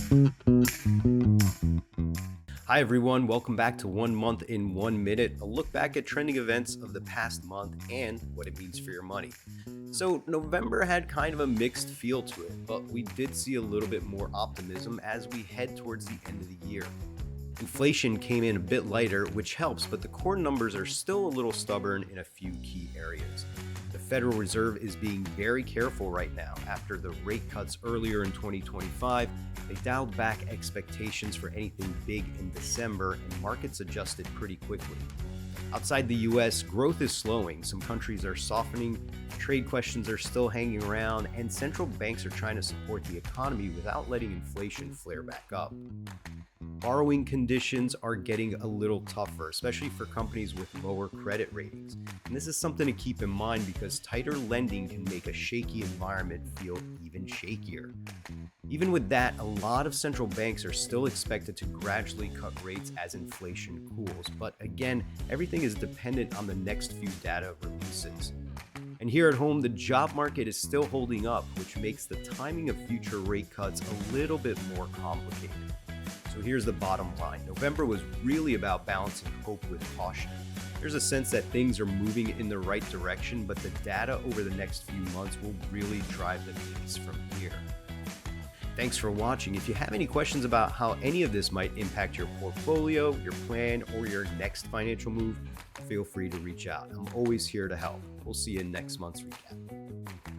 Hi, everyone. Welcome back to 1 Month in 1 Minute, a look back at trending events of the past month and what it means for your money. So, November had kind of a mixed feel to it, but we did see a little bit more optimism as we head towards the end of the year. Inflation came in a bit lighter, which helps, but the core numbers are still a little stubborn in a few key areas. The Federal Reserve is being very careful right now. After the rate cuts earlier in 2025, they dialed back expectations for anything big in December, and markets adjusted pretty quickly. Outside the US, growth is slowing. Some countries are softening, trade questions are still hanging around, and central banks are trying to support the economy without letting inflation flare back up. Borrowing conditions are getting a little tougher, especially for companies with lower credit ratings. And this is something to keep in mind because tighter lending can make a shaky environment feel even shakier. Even with that, a lot of central banks are still expected to gradually cut rates as inflation cools. But again, everything is dependent on the next few data releases. And here at home, the job market is still holding up, which makes the timing of future rate cuts a little bit more complicated. So here's the bottom line. November was really about balancing hope with caution. There's a sense that things are moving in the right direction, but the data over the next few months will really drive the pace from here. Thanks for watching. If you have any questions about how any of this might impact your portfolio, your plan, or your next financial move, feel free to reach out. I'm always here to help. We'll see you in next month's recap.